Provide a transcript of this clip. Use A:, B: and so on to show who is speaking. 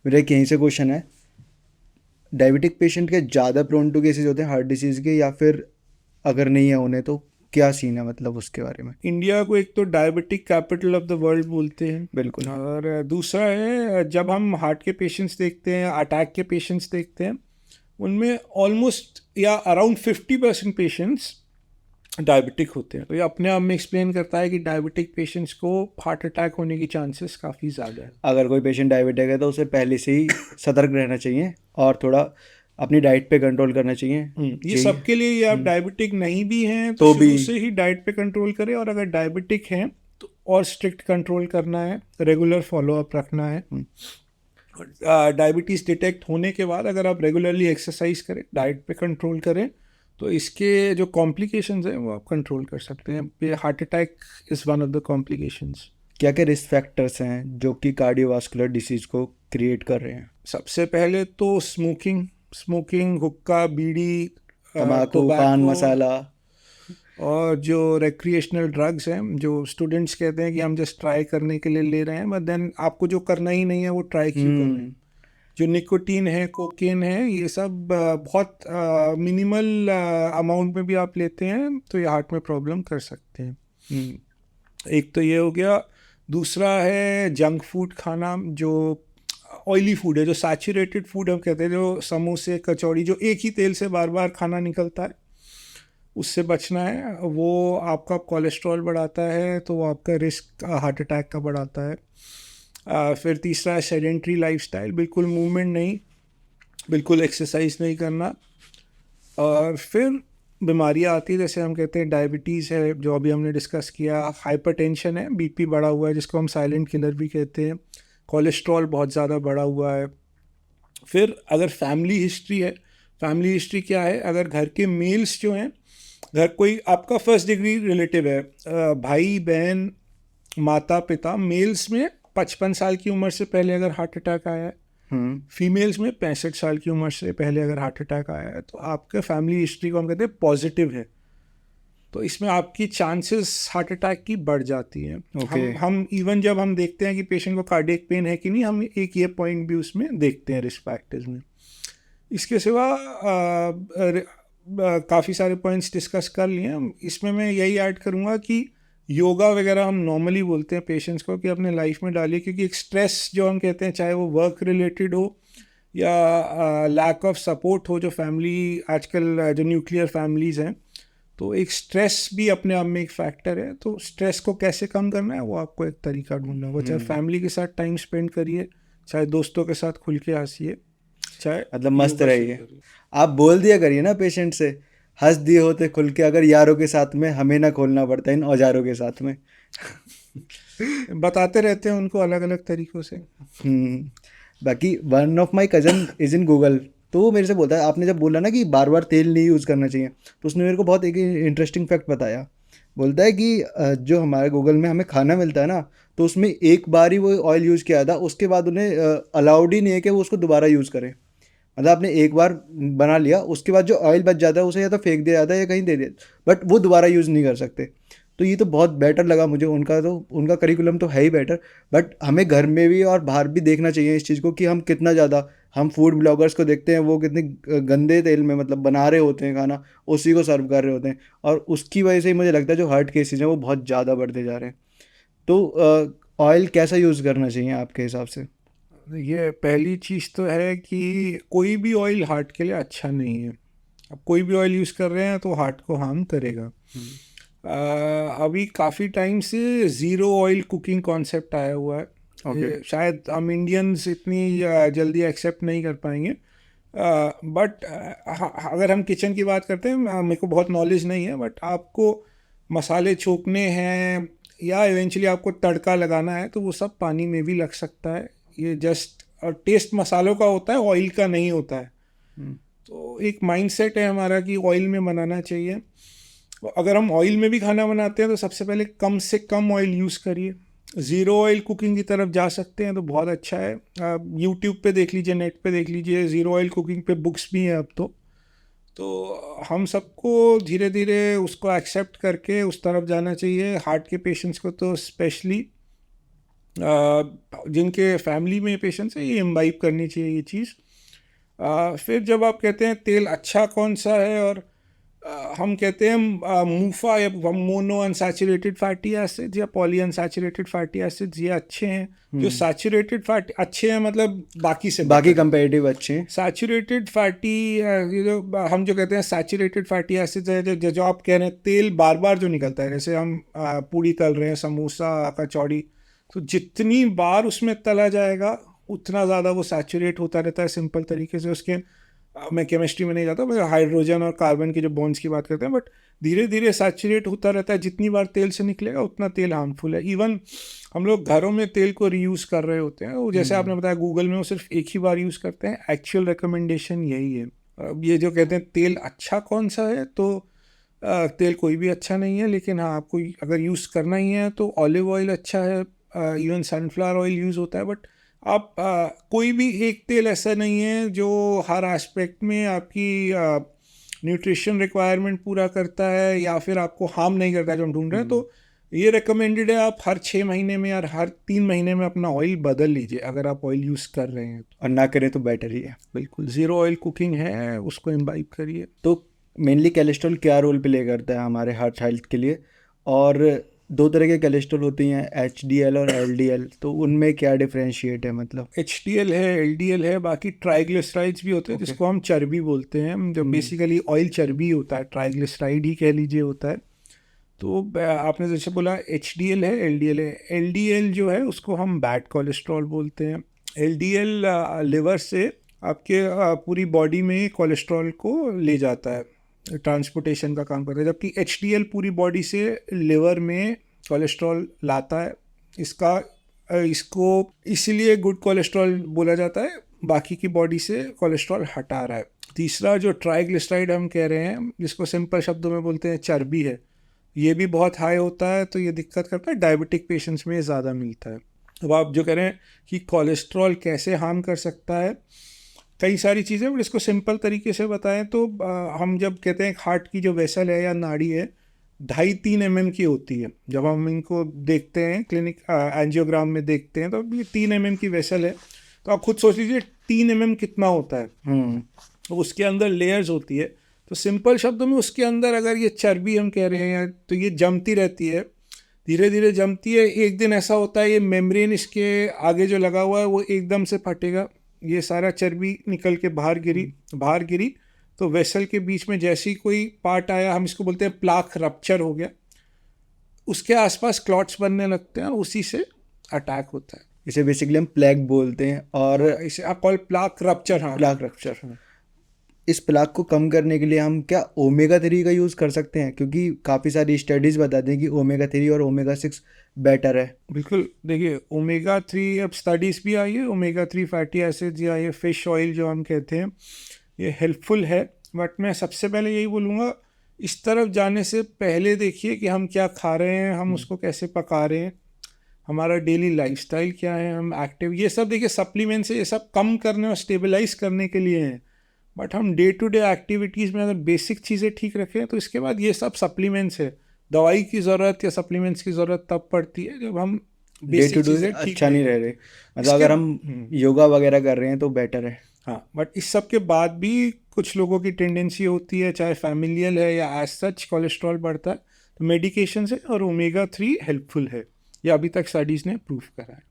A: मेरा एक यहीं से क्वेश्चन है, डायबिटिक पेशेंट के ज़्यादा प्रोन टू केसेस होते हैं हार्ट डिसीज़ के, या फिर अगर नहीं है उन्हें तो क्या सीन है मतलब उसके बारे में?
B: इंडिया को एक तो diabetic capital of the world बोलते
A: बिल्कुल।
B: हैं, और दूसरा है जब हम हार्ट के पेशेंट्स देखते हैं, अटैक के पेशेंट्स देखते हैं, उनमें ऑलमोस्ट या अराउंड 50% पेशेंट्स डायबिटिक होते हैं। तो ये अपने आप में एक्सप्लेन करता है कि डायबिटिक पेशेंट्स को हार्ट अटैक होने की चांसेस काफ़ी ज़्यादा है।
A: अगर कोई पेशेंट डायबिटिक है तो उसे पहले से ही सतर्क रहना चाहिए और थोड़ा अपनी डाइट पे कंट्रोल करना चाहिए।
B: ये
A: जी।
B: सबके लिए, ये आप डायबिटिक नहीं भी हैं तो
A: तो भी।
B: शुरू से ही डाइट पे कंट्रोल करें, और अगर डायबिटिक हैं तो और स्ट्रिक्ट कंट्रोल करना है, रेगुलर फॉलोअप रखना है। डायबिटीज़ डिटेक्ट होने के बाद अगर आप रेगुलरली एक्सरसाइज करें, डाइट पे कंट्रोल करें, तो इसके जो कॉम्प्लिकेशंस हैं वो आप कंट्रोल कर सकते हैं। ये heart attack is one of the complications.
A: क्या क्या रिस्क फैक्टर्स हैं जो कि कार्डियोवास्कुलर डिसीज़ को क्रिएट कर रहे हैं?
B: सबसे पहले तो स्मोकिंग, हुक्का, बीड़ी,
A: तम्बाकू, पान
B: टोबैको,
A: मसाला।
B: और जो रिक्रिएशनल ड्रग्स हैं, जो स्टूडेंट्स कहते हैं कि हम जस्ट ट्राई करने के लिए ले रहे हैं, बट देन आपको जो करना ही नहीं है वो ट्राई क्यों कर रहे हैं? जो निकोटीन है, कोकेन है, ये सब बहुत मिनिमल अमाउंट में भी आप लेते हैं तो ये हार्ट में प्रॉब्लम कर सकते हैं। एक तो ये हो गया। दूसरा है जंक फूड खाना, जो ऑयली फूड है, जो सैचुरेटेड फूड हम कहते हैं, जो समोसे, कचौड़ी, जो एक ही तेल से बार बार खाना निकलता है, उससे बचना है। वो आपका कोलेस्ट्रॉल बढ़ाता है, तो वो आपका रिस्क हार्ट अटैक का बढ़ाता है। फिर तीसरा है सेडेंट्री लाइफस्टाइल, बिल्कुल मूवमेंट नहीं, बिल्कुल एक्सरसाइज नहीं करना। और फिर बीमारियां आती है, जैसे हम कहते हैं डायबिटीज़ है, जो अभी हमने डिस्कस किया, हाइपरटेंशन है, बीपी बढ़ा हुआ है जिसको हम साइलेंट किलर भी कहते हैं, कोलेस्ट्रॉल बहुत ज़्यादा बढ़ा हुआ है। फिर अगर फैमिली हिस्ट्री है, फैमिली हिस्ट्री क्या है, अगर घर के मेल्स जो हैं, घर कोई आपका फर्स्ट डिग्री रिलेटिव है, भाई बहन, माता पिता, मेल्स में 55 साल की उम्र से पहले अगर हार्ट अटैक आया है, फीमेल्स में 65 साल की उम्र से पहले अगर हार्ट अटैक आया है, तो आपके फैमिली हिस्ट्री को हम कहते हैं पॉजिटिव है, तो इसमें आपकी चांसेस हार्ट अटैक की बढ़ जाती हैं।
A: ओके।
B: हम इवन जब हम देखते हैं कि पेशेंट को कार्डियक पेन है कि नहीं, हम एक ये पॉइंट भी उसमें देखते हैं रिस्क फैक्टर्स में। इसके सिवा काफ़ी सारे पॉइंट्स डिस्कस कर लिए हैं। इसमें मैं यही ऐड करूँगा कि योगा वगैरह हम नॉर्मली बोलते हैं पेशेंट्स को कि अपने लाइफ में डालिए, क्योंकि एक स्ट्रेस जो हम कहते हैं, चाहे वो वर्क रिलेटेड हो या लैक ऑफ सपोर्ट हो, जो फैमिली आजकल जो न्यूक्लियर फैमिलीज़ हैं, तो एक स्ट्रेस भी अपने आप में एक फैक्टर है। तो स्ट्रेस को कैसे कम करना है, वो आपको एक तरीका ढूंढना होगा। चाहे फैमिली के साथ टाइम स्पेंड करिए, चाहे दोस्तों के साथ खुल के हंसिए, चाहे
A: मतलब मस्त
B: योगा शुरू
A: रहिए।
B: करिए।
A: आप बोल दिया करिए ना पेशेंट से, हंस दिए होते खुल के अगर यारों के साथ में, हमें ना खोलना पड़ता इन औजारों के साथ में।
B: बताते रहते हैं उनको अलग अलग तरीक़ों से।
A: बाकी one of my cousin is in Google, तो वो मेरे से बोलता है, आपने जब बोला ना कि बार बार तेल नहीं यूज़ करना चाहिए, तो उसने मेरे को बहुत एक इंटरेस्टिंग फैक्ट बताया। बोलता है कि जो हमारे गूगल में हमें खाना मिलता है ना, तो उसमें एक बार ही वो ऑयल यूज़ किया था, उसके बाद उन्हें अलाउड ही नहीं है कि वो उसको दोबारा यूज़ करें। मतलब आपने एक बार बना लिया, उसके बाद जो ऑयल बच जाता है उसे या तो फेंक दिया जाता है या कहीं दे दिया, बट वो दोबारा यूज़ नहीं कर सकते। तो ये तो बहुत बेटर लगा मुझे उनका, तो उनका करिकुलम तो है ही बेटर। बट हमें घर में भी और बाहर भी देखना चाहिए इस चीज़ को कि हम कितना ज़्यादा, हम फूड ब्लॉगर्स को देखते हैं वो कितने गंदे तेल में मतलब बना रहे होते हैं खाना, उसी को सर्व कर रहे होते हैं, और उसकी वजह से ही मुझे लगता है जो हार्ट केसेज हैं वो बहुत ज़्यादा बढ़ते जा रहे हैं। तो ऑयल कैसा यूज़ करना चाहिए आपके हिसाब से?
B: ये पहली चीज़ तो है कि कोई भी ऑयल हार्ट के लिए अच्छा नहीं है। अब कोई भी ऑयल यूज़ कर रहे हैं तो हार्ट को हार्म करेगा। अभी काफ़ी टाइम से ज़ीरो ऑयल कुकिंग कॉन्सेप्ट आया हुआ है।
A: ओके।
B: शायद हम इंडियंस इतनी जल्दी एक्सेप्ट नहीं कर पाएंगे, बट अगर हम किचन की बात करते हैं, मेरे को बहुत नॉलेज नहीं है, बट आपको मसाले छोकने हैं या इवेंचुअली आपको तड़का लगाना है, तो वो सब पानी में भी लग सकता है। ये जस्ट टेस्ट मसालों का होता है, ऑयल का नहीं होता है। तो एक माइंडसेट है हमारा कि ऑयल में बनाना चाहिए। अगर हम ऑयल में भी खाना बनाते हैं तो सबसे पहले कम से कम ऑयल यूज़ करिए। ज़ीरो ऑयल कुकिंग की तरफ जा सकते हैं तो बहुत अच्छा है। आप यूट्यूब पे देख लीजिए, नेट पे देख लीजिए, ज़ीरो ऑयल कुकिंग पे बुक्स भी हैं अब तो हम सबको धीरे धीरे उसको एक्सेप्ट करके उस तरफ जाना चाहिए। हार्ट के पेशेंट्स को तो स्पेशली जिनके फैमिली में पेशेंट्स है, ये इम्बाइब करनी चाहिए ये चीज़। फिर जब आप कहते हैं तेल अच्छा कौन सा है, और हम कहते हैं मूफा या मोनो अनसैचुरेटेड फैटी एसिड्स या पॉली अनसैचुरेटेड फैटी एसिड्स, ये अच्छे हैं। जो सैचुरेटेड फैटी अच्छे हैं मतलब बाकी से
A: बाकी कंपेरेटिव अच्छे हैं।
B: सैचुरेटेड फैटी, ये जो हम जो कहते हैं सैचुरेटेड फैटी एसिड्स है, जो आप कह रहे हैं तेल बार बार जो निकलता है, जैसे हम पूड़ी तल रहे हैं, समोसा कचौड़ी, तो जितनी बार उसमें तला जाएगा उतना ज़्यादा वो सैचुरेट होता रहता है। सिंपल तरीके से उसके मैं केमिस्ट्री में नहीं जाता, मैं हाइड्रोजन और कार्बन के जो बॉन्ड्स की बात करते हैं, बट धीरे धीरे सैचुरेट होता रहता है। जितनी बार तेल से निकलेगा उतना तेल हार्मफुल है। इवन हम लोग घरों में तेल को रीयूज़ कर रहे होते हैं, वो जैसे आपने बताया गूगल में वो सिर्फ एक ही बार यूज़ करते हैं। एक्चुअल रिकमेंडेशन यही है। अब ये जो कहते हैं तेल अच्छा कौन सा है, तो तेल कोई भी अच्छा नहीं है, लेकिन हाँ आपको अगर यूज़ करना ही है तो ऑलिव ऑयल अच्छा है, इवन सनफ्लावर ऑयल यूज़ होता है। बट आप कोई भी एक तेल ऐसा नहीं है जो हर एस्पेक्ट में आपकी न्यूट्रिशन रिक्वायरमेंट पूरा करता है या फिर आपको हार्म नहीं करता है जो हम ढूंढ रहे हैं। तो ये रिकमेंडेड है आप हर 6 महीने में या हर 3 महीने में अपना ऑयल बदल लीजिए अगर आप ऑयल यूज़ कर रहे हैं तो।
A: और ना करें तो बेटर ही है।
B: बिल्कुल ज़ीरो ऑयल कुकिंग है, उसको इम्बाइब करिए।
A: तो मेनली कोलेस्ट्रॉल क्या रोल प्ले करता है हमारे हार्ट हेल्थ के लिए? और दो तरह के कोलेस्ट्रॉल होती हैं, HDL और LDL, तो उनमें क्या डिफरेंशिएट है मतलब?
B: HDL है, LDL है, बाकी ट्राइग्लिसराइड्स भी होते हैं जिसको हम चर्बी बोलते हैं, जो बेसिकली ऑयल चर्बी होता है, ट्राइग्लिसराइड ही कह लीजिए होता है। तो आपने जैसे बोला HDL है, LDL है। LDL जो है उसको हम बैड कोलेस्ट्रॉल बोलते हैं। LDL लिवर से आपके पूरी बॉडी में कोलेस्ट्रॉल को ले जाता है, ट्रांसपोर्टेशन का काम करता है, जबकि HDL पूरी बॉडी से लिवर में कोलेस्ट्रॉल लाता है। इसको इसीलिए गुड कोलेस्ट्रॉल बोला जाता है, बाकी की बॉडी से कोलेस्ट्रॉल हटा रहा है। तीसरा जो ट्राइग्लिसराइड हम कह रहे हैं, जिसको सिंपल शब्दों में बोलते हैं चर्बी है, ये भी बहुत हाई होता है, तो ये दिक्कत करता है। डायबिटिक पेशेंट्स में ज़्यादा मिलता है। अब आप जो कह रहे हैं कि कोलेस्ट्रॉल कैसे हार्म कर सकता है, कई सारी चीज़ें, बट इसको सिंपल तरीके से बताएं तो हम जब कहते हैं हार्ट की जो वेसल है या नाड़ी है 2.5-3 mm की होती है। जब हम इनको देखते हैं क्लिनिक एंजियोग्राम में देखते हैं तो ये 3 mm की वेसल है। तो आप खुद सोच लीजिए 3 mm कितना होता है। तो उसके अंदर लेयर्स होती है। तो सिंपल शब्दों में उसके अंदर अगर ये चर्बी हम कह रहे हैं तो ये जमती रहती है, धीरे धीरे जमती है। एक दिन ऐसा होता है ये मेम्ब्रेन इसके आगे जो लगा हुआ है वो एकदम से फटेगा, ये सारा चर्बी निकल के बाहर गिरी तो वेसल के बीच में जैसे ही कोई पार्ट आया, हम इसको बोलते हैं प्लाक रप्चर हो गया, उसके आसपास क्लॉट्स बनने लगते हैं, उसी से अटैक होता है।
A: इसे बेसिकली हम प्लेग बोलते हैं। और
B: इसे आप कॉल प्लाक रप्चर। हाँ,
A: प्लाक रप्चर। इस प्लाक को कम करने के लिए हम क्या ओमेगा 3 का यूज़ कर सकते हैं? क्योंकि काफ़ी सारी स्टडीज़ बताते हैं कि ओमेगा 3 और ओमेगा 6 बेटर है।
B: बिल्कुल, देखिए ओमेगा 3 अब स्टडीज़ भी आई है, ओमेगा 3 फैटी एसिड्स या ये फिश ऑयल जो हम कहते हैं ये हेल्पफुल है। बट मैं सबसे पहले यही बोलूँगा, इस तरफ जाने से पहले देखिए कि हम क्या खा रहे हैं, हम उसको कैसे पका रहे हैं, हमारा डेली लाइफस्टाइल क्या है, हम एक्टिव, ये सब देखिए सप्लीमेंट्स है, ये सब कम करने और स्टेबलाइज करने के लिए हैं। बट हम डे टू डे एक्टिविटीज़ में अगर बेसिक चीज़ें ठीक रखें तो इसके बाद ये सब सप्लीमेंट्स है। दवाई की ज़रूरत या सप्लीमेंट्स की ज़रूरत तब पड़ती है जब हम
A: डे
B: बेसिक
A: टू डे
B: चीज़ें ठीक
A: अच्छा नहीं रह रहे, मतलब अगर हम योगा वगैरह कर रहे हैं तो बेटर है।
B: हाँ, बट इस सब के बाद भी कुछ लोगों की टेंडेंसी होती है, चाहे फैमिलियल है या एज सच कोलेस्ट्रॉल बढ़ता है, तो मेडिकेशन है और ओमेगा 3 हेल्पफुल है, ये अभी तक स्टडीज़ ने प्रूव करा है।